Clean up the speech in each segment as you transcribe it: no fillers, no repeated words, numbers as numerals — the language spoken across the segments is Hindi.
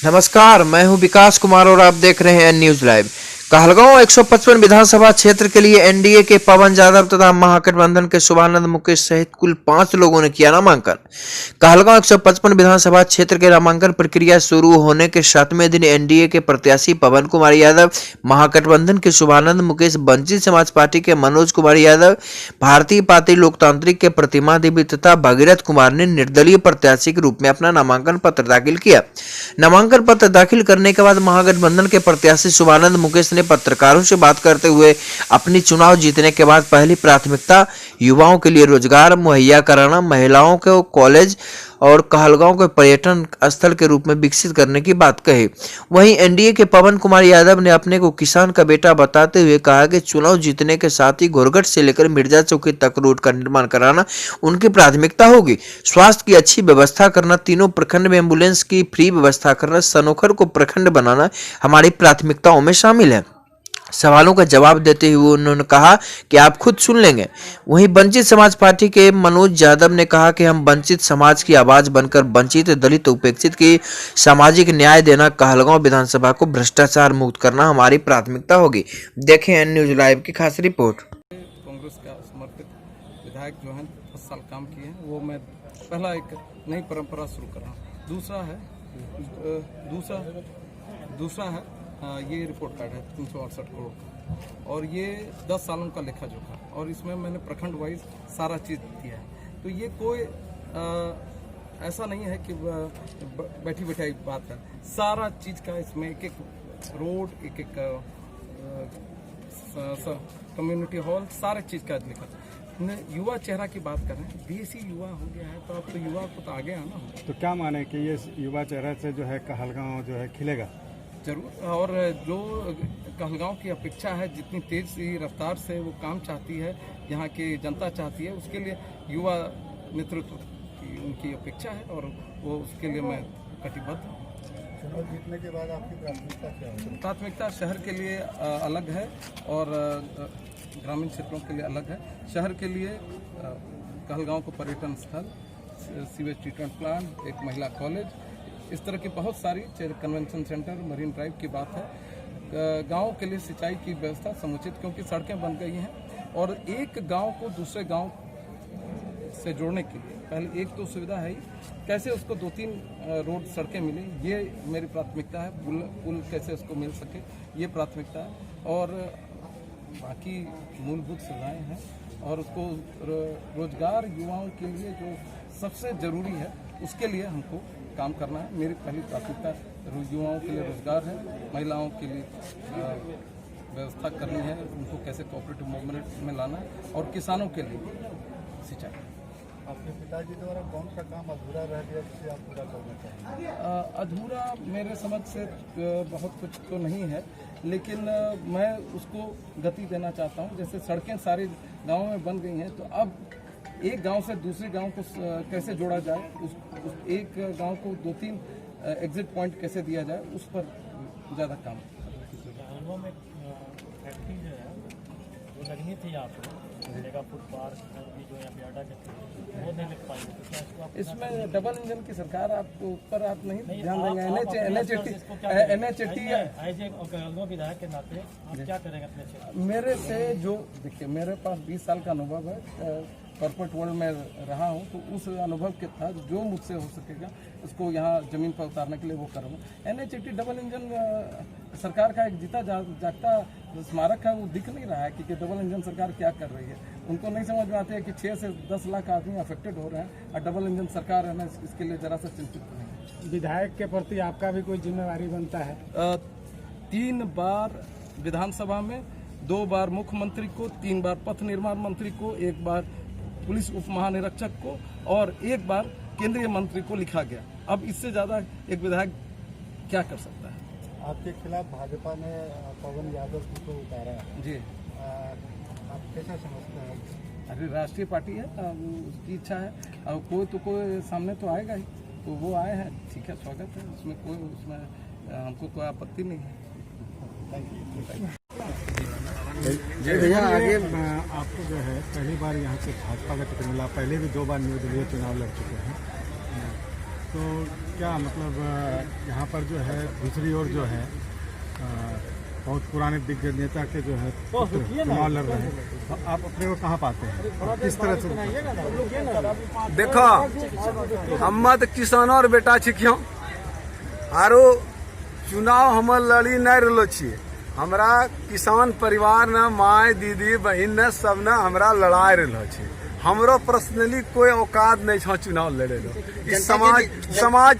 नमस्कार, मैं हूं विकास कुमार और आप देख रहे हैं न्यूज लाइव। कहलगांव 155 विधानसभा क्षेत्र के लिए एनडीए के पवन यादव तथा महागठबंधन के शुभानंद मुकेश सहित कुल 5 लोगों ने किया नामांकन। कहलगांव 155 विधानसभा क्षेत्र के नामांकन प्रक्रिया शुरू होने के 7वें दिन एनडीए के प्रत्याशी पवन कुमार यादव, महागठबंधन के शुभानंद मुकेश, वंचित समाज पार्टी के मनोज कुमार यादव, भारतीय पार्टी लोकतांत्रिक के प्रतिमा देवी तथा भगीरथ कुमार ने निर्दलीय प्रत्याशी के रूप में अपना नामांकन पत्र दाखिल किया। नामांकन पत्र दाखिल करने के बाद महागठबंधन के प्रत्याशी शुभानंद मुकेश ने पत्रकारों से बात करते हुए अपनी चुनाव जीतने के बाद पहली प्राथमिकता युवाओं के लिए रोजगार मुहैया कराना, महिलाओं को कॉलेज और कहलगांव को पर्यटन स्थल के रूप में विकसित करने की बात कही। वहीं एनडीए के पवन कुमार यादव ने अपने को किसान का बेटा बताते हुए कहा कि चुनाव जीतने के साथ ही घोरघट से लेकर मिर्जा चौकी तक रोड का निर्माण कराना उनकी प्राथमिकता होगी। स्वास्थ्य की अच्छी व्यवस्था करना, तीनों प्रखंड में एम्बुलेंस की फ्री व्यवस्था करना, सनोखर को प्रखंड बनाना हमारी प्राथमिकताओं में शामिल है। सवालों का जवाब देते हुए उन्होंने कहा कि आप खुद सुन लेंगे। वहीं वंचित समाज पार्टी के मनोज यादव ने कहा कि हम वंचित समाज की आवाज बनकर वंचित, दलित, उपेक्षित की सामाजिक न्याय देना, कहलगांव विधानसभा को भ्रष्टाचार मुक्त करना हमारी प्राथमिकता होगी। देखें एन न्यूज लाइव की खास रिपोर्ट। कांग्रेस का समर्पित विधायक जो है 10 साल काम किए हैं, वो मैं पहला एक नई परंपरा शुरू कर रहा हूँ। दूसरा है ये रिपोर्ट कार्ड है 368 करोड़ का, और ये 10 सालों का लेखा जोखा, और इसमें मैंने प्रखंड वाइज सारा चीज़ दिया है। तो ये कोई ऐसा नहीं है कि बैठी बैठाई बात है, सारा चीज़ का इसमें एक एक रोड, एक एक कम्युनिटी हॉल, सारे चीज़ का लिखा। युवा चेहरा की बात करें, देसी युवा हो गया है, तो अब तो युवा को तो आगे आना होगा। तो क्या माने कि ये युवा चेहरा से जो है कहलगांव जो है खिलेगा? जरूर, और जो कहलगांव की अपेक्षा है, जितनी तेज़ रफ्तार से वो काम चाहती है, यहाँ की जनता चाहती है, उसके लिए युवा नेतृत्व की उनकी अपेक्षा है, और वो उसके लिए मैं कटिबद्ध हूँ। चुनाव जीतने के बाद आपकी प्राथमिकता क्या है? प्राथमिकता शहर के लिए अलग है और ग्रामीण क्षेत्रों के लिए अलग है। शहर के लिए कहलगांव को पर्यटन स्थल, सीवेज ट्रीटमेंट प्लांट, एक महिला कॉलेज, इस तरह की बहुत सारी, कन्वेंशन सेंटर, मरीन ड्राइव की बात है। गांव के लिए सिंचाई की व्यवस्था समुचित, क्योंकि सड़कें बन गई हैं, और एक गांव को दूसरे गांव से जोड़ने के लिए पहले एक तो सुविधा है ही, कैसे उसको 2-3 रोड सड़कें मिले, ये मेरी प्राथमिकता है। पुल कैसे उसको मिल सके, ये प्राथमिकता है। और बाकी मूलभूत सुविधाएँ हैं, और उसको रोजगार युवाओं के लिए जो सबसे ज़रूरी है, उसके लिए हमको काम करना है। मेरी पहली प्राथमिकता युवाओं के लिए रोजगार है, महिलाओं के लिए व्यवस्था करनी है, उनको कैसे कोऑपरेटिव मूवमेंट में लाना है, और किसानों के लिए सिंचाई। आपके पिताजी द्वारा कौन सा काम अधूरा रह गया जिसे आप पूरा करना चाहिए? अधूरा मेरे समझ से बहुत कुछ तो नहीं है, लेकिन मैं उसको गति देना चाहता हूँ। जैसे सड़कें सारे गाँव में बन गई हैं, तो अब एक गांव से दूसरे गांव को कैसे जोड़ा जाए, उस एक गांव को 2-3 एग्जिट पॉइंट कैसे दिया जाए, उस पर ज़्यादा काम। कहलगांव में फैक्ट्री जो है वो लगनी थी यहाँ पे, फूड पार्क जो यहाँ पे आटा के वो नहीं लग पाई। इसमें डबल इंजन की सरकार, आपको ऊपर आप नहीं ध्यान देंगे। NHAT कहलगांव विधायक के नाते आप क्या करेंगे अपने क्षेत्र? मेरे से जो देखिए, मेरे पास 20 साल का अनुभव है, कॉर्पोरेट वर्ल्ड में रहा हूँ, तो उस अनुभव के तहत जो मुझसे हो सकेगा उसको यहाँ ज़मीन पर उतारने के लिए वो करूँगा। NHAT डबल इंजन सरकार का एक जीता जागता स्मारक है, वो दिख नहीं रहा है कि डबल इंजन सरकार क्या कर रही है। उनको नहीं समझ में आता है कि 6 से 10 लाख आदमी अफेक्टेड हो रहे हैं, और डबल इंजन सरकार है ना, इसके लिए ज़रा सा चिंतित नहीं। विधायक के प्रति आपका भी कोई जिम्मेवारी बनता है? 3 बार विधानसभा में, 2 बार मुख्यमंत्री को, 3 बार पथ निर्माण मंत्री को, 1 बार पुलिस उप महानिरीक्षक को, और 1 बार केंद्रीय मंत्री को लिखा गया। अब इससे ज़्यादा एक विधायक क्या कर सकता है? आपके खिलाफ भाजपा ने पवन यादव को उतारा है जी, आप कैसा समझते हैं? अरे राष्ट्रीय पार्टी है, उसकी इच्छा है, और कोई सामने तो आएगा ही, तो वो आए हैं, ठीक है, स्वागत है, उसमें हमको कोई आपत्ति नहीं है। भैया आगे आपको जो है पहली बार यहाँ से भाजपा का टिकट मिला, पहले भी 2 बार निर्दलीय चुनाव लड़ चुके हैं, तो क्या मतलब यहाँ पर जो है दूसरी ओर जो है बहुत पुराने दिग्गज नेता के जो है चुनाव लड़ रहे हैं, तो आप अपने को कहाँ पाते हैं और किस तरह से? देखो हम तो किसानों और बेटा छिकियो आरो चुनाव हम लड़ी नहीं रहो छे। हमरा किसान परिवार न माय दीदी बहन न सब न हमरा लड़ाई रहो छे। हमरो पर्सनली कोई औकात नहीं छो चुनाव लड़े लो।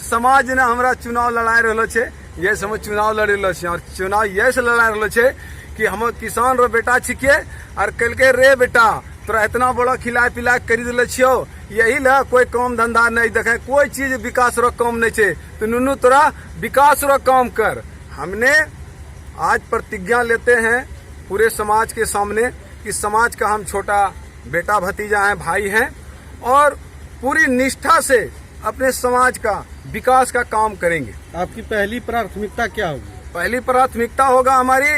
समाज ने हमरा चुनाव लड़ाई रहो छे। ये समय चुनाव लड़ रहे छे और चुनाव ये से लड़ा रहे छे कि हम किसान रो बेटा छिके और कल के रे बेटा तोरा इतना बड़ा खिला पिला कर दिले छियो, यही ला कोई काम धंधा नहीं देखे, कोई चीज विकास रो काम नहीं छे, तो नुनू तोरा विकास रो काम कर। हमने आज प्रतिज्ञा लेते हैं पूरे समाज के सामने कि समाज का हम छोटा बेटा भतीजा है, भाई हैं और पूरी निष्ठा से अपने समाज का विकास का काम करेंगे। आपकी पहली प्राथमिकता क्या होगी? पहली प्राथमिकता होगा हमारी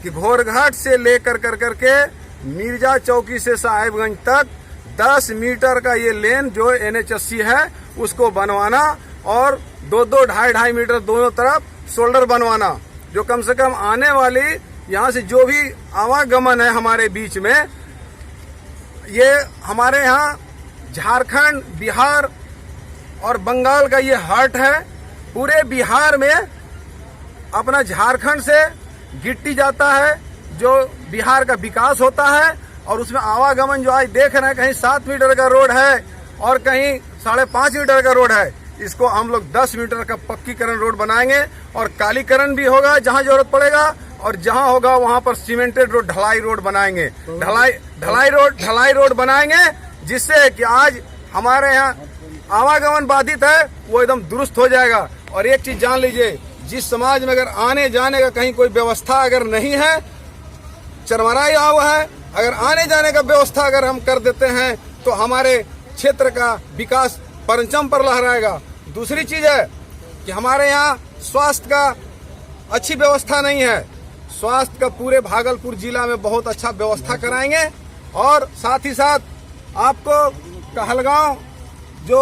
कि घोरघाट से लेकर करके मिर्जा चौकी से साहेबगंज तक 10 मीटर का ये लेन जो NH80 है उसको बनवाना और 2-2 मीटर दोनों तरफ शोल्डर बनवाना, जो कम से कम आने वाली यहाँ से जो भी आवागमन है हमारे बीच में, ये हमारे यहाँ झारखंड, बिहार और बंगाल का ये हार्ट है। पूरे बिहार में अपना झारखंड से गिट्टी जाता है, जो बिहार का विकास होता है और उसमें आवागमन जो आज देख रहे हैं कहीं 7 मीटर का रोड है और कहीं 5.5 मीटर का रोड है, इसको हम लोग 10 मीटर का पक्कीकरण रोड बनाएंगे और कालीकरण भी होगा जहां जरूरत पड़ेगा और जहां होगा वहां पर सीमेंटेड रोड, ढलाई रोड बनाएंगे। ढलाई रोड बनाएंगे जिससे कि आज हमारे यहाँ आवागमन बाधित है वो एकदम दुरुस्त हो जाएगा। और एक चीज जान लीजिए, जिस समाज में अगर आने जाने का कहीं कोई व्यवस्था अगर नहीं है, चरमराया हुआ है, अगर आने जाने का व्यवस्था अगर हम कर देते हैं तो हमारे क्षेत्र का विकास परचम पर लहराएगा। दूसरी चीज है कि हमारे यहाँ स्वास्थ्य का अच्छी व्यवस्था नहीं है। स्वास्थ्य का पूरे भागलपुर जिला में बहुत अच्छा व्यवस्था कराएंगे और साथ ही साथ आपको कहलगांव जो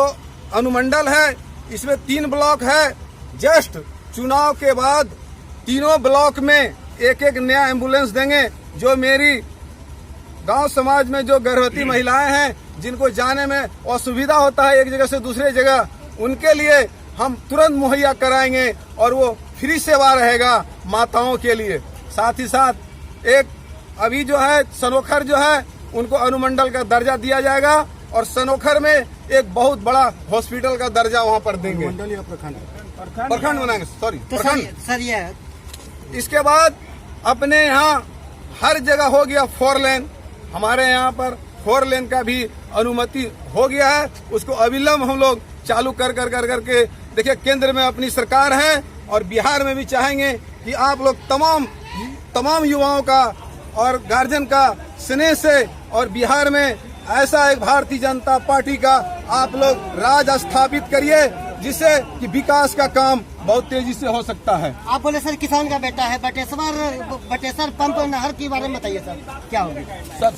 अनुमंडल है इसमें 3 ब्लॉक है। जस्ट चुनाव के बाद तीनों ब्लॉक में एक नया एम्बुलेंस देंगे। जो मेरी गांव समाज में जो गर्भवती महिलाएं हैं जिनको जाने में असुविधा होता है एक जगह से दूसरे जगह, उनके लिए हम तुरंत मुहैया कराएंगे और वो फ्री सेवा रहेगा माताओं के लिए। साथ ही साथ एक अभी जो है सनोखर जो है उनको अनुमंडल का दर्जा दिया जाएगा और सनोखर में एक बहुत बड़ा हॉस्पिटल का दर्जा वहाँ पर देंगे। मंडल या प्रखंड बनाएंगे, सॉरी प्रखंड। सर ये इसके बाद अपने यहाँ हर जगह हो गया 4 लेन। हमारे यहाँ पर 4 लेन का भी अनुमति हो गया है, उसको अविलंब हम लोग चालू कर करके देखिए केंद्र में अपनी सरकार है और बिहार में भी चाहेंगे कि आप लोग तमाम युवाओं का और गार्जियन का स्नेह से और बिहार में ऐसा एक भारतीय जनता पार्टी का आप लोग राज स्थापित करिए जिससे कि विकास का काम बहुत तेजी से हो सकता है। आप बोले सर किसान का बेटा है, बटेसर पंप नहर के बारे में बताइए सर, क्या होगी? सर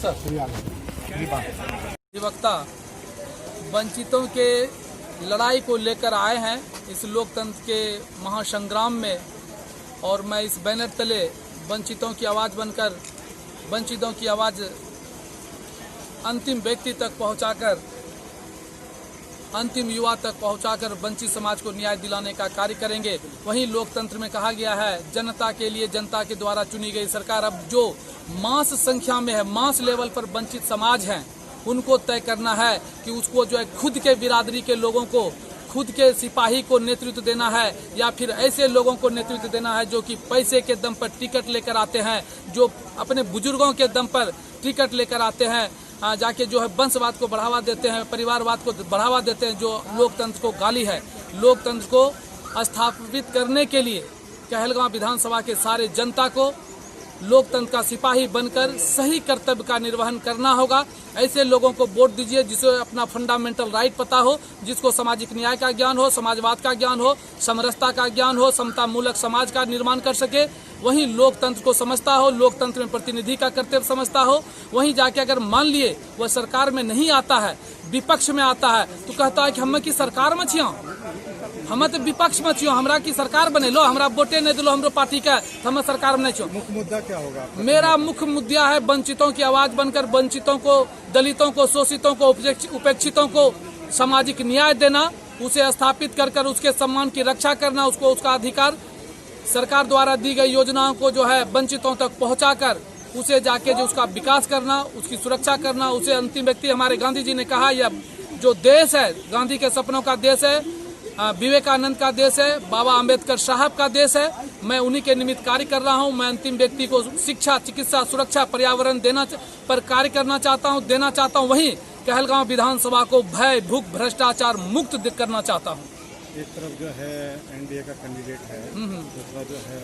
अधिवक्ता वंचितों के लड़ाई को लेकर आए हैं इस लोकतंत्र के महासंग्राम में, और मैं इस बैनर तले वंचितों की आवाज़ बनकर वंचितों की आवाज़ अंतिम व्यक्ति तक पहुंचाकर, अंतिम युवा तक पहुंचाकर वंचित समाज को न्याय दिलाने का कार्य करेंगे। वहीं लोकतंत्र में कहा गया है जनता के लिए जनता के द्वारा चुनी गई सरकार। अब जो मास संख्या में है, मास लेवल पर वंचित समाज हैं, उनको तय करना है कि उसको जो है खुद के बिरादरी के लोगों को, खुद के सिपाही को नेतृत्व देना है या फिर ऐसे लोगों को नेतृत्व देना है जो कि पैसे के दम पर टिकट लेकर आते हैं, जो अपने बुजुर्गों के दम पर टिकट लेकर आते हैं, जाके जो है वंशवाद को बढ़ावा देते हैं, परिवारवाद को बढ़ावा देते हैं, जो लोकतंत्र को गाली है। लोकतंत्र को स्थापित करने के लिए कहलगांव विधानसभा के सारे जनता को लोकतंत्र का सिपाही बनकर सही कर्तव्य का निर्वहन करना होगा। ऐसे लोगों को वोट दीजिए जिसे अपना फंडामेंटल राइट पता हो, जिसको सामाजिक न्याय का ज्ञान हो, समाजवाद का ज्ञान हो, समरसता का ज्ञान हो, समता मूलक समाज का निर्माण कर सके। वहीं लोकतंत्र को समझता हो, लोकतंत्र में प्रतिनिधि का कर्तव्य समझता हो। वहीं जाके अगर मान लिए वह सरकार में नहीं आता है, विपक्ष में आता है, तो कहता है कि हम की सरकार में छिया, हम तो विपक्ष में छियो, हमरा की सरकार बनेलो, हमरा वोटे नहीं दिलो हमरो पार्टी का, तो हम सरकार में नहीं छियो। मुख्य मुद्दा क्या होगा आपका? मेरा मुख्य मुद्दा है वंचितों की आवाज बनकर वंचितों को, दलितों को, शोषितों को, उपेक्षितों को सामाजिक न्याय देना, उसे स्थापित कर कर उसके सम्मान की रक्षा करना, उसको उसका अधिकार सरकार द्वारा दी गई योजनाओं को जो है वंचितों तक पहुंचाकर उसे जाके जो उसका विकास करना, उसकी सुरक्षा करना। उसे अंतिम व्यक्ति हमारे गांधी जी ने कहा, यह जो देश है गांधी के सपनों का देश है, विवेकानंद का देश है, बाबा अंबेडकर साहब का देश है। मैं उन्हीं के निमित्त कार्य कर रहा हूं। मैं अंतिम व्यक्ति को शिक्षा, चिकित्सा, सुरक्षा, पर्यावरण देना पर कार्य करना चाहता हूं, देना चाहता हूं। वहीं कहलगांव विधानसभा को भय, भूख, भ्रष्टाचार मुक्त करना चाहता हूं। एक तरफ जो है एनडीए का कैंडिडेट है, दूसरा जो है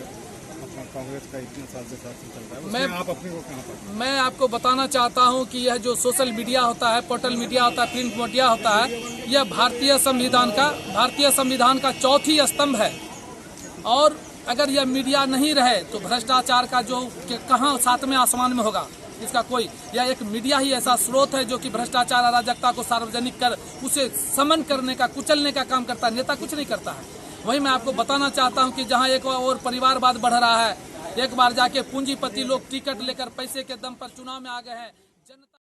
अपना कांग्रेस का इतने साल से शासन चल रहा है, उसमें आप अपने को कहाँ पाते हैं? मैं आपको बताना चाहता हूं कि यह जो सोशल मीडिया होता है, पोर्टल मीडिया होता है, प्रिंट मीडिया होता है, यह भारतीय संविधान का चौथी स्तंभ है। और अगर यह मीडिया नहीं रहे तो भ्रष्टाचार का जो कहाँ सातवें आसमान में होगा इसका कोई, यह एक मीडिया ही ऐसा स्रोत है जो कि भ्रष्टाचार, अराजकता को सार्वजनिक कर उसे समन करने का, कुचलने का काम करता है। नेता कुछ नहीं करता है। वही मैं आपको बताना चाहता हूं कि जहां एक और परिवारवाद बढ़ रहा है, एक बार जाके पूंजीपति लोग टिकट लेकर पैसे के दम पर चुनाव में आ गए हैं। जनता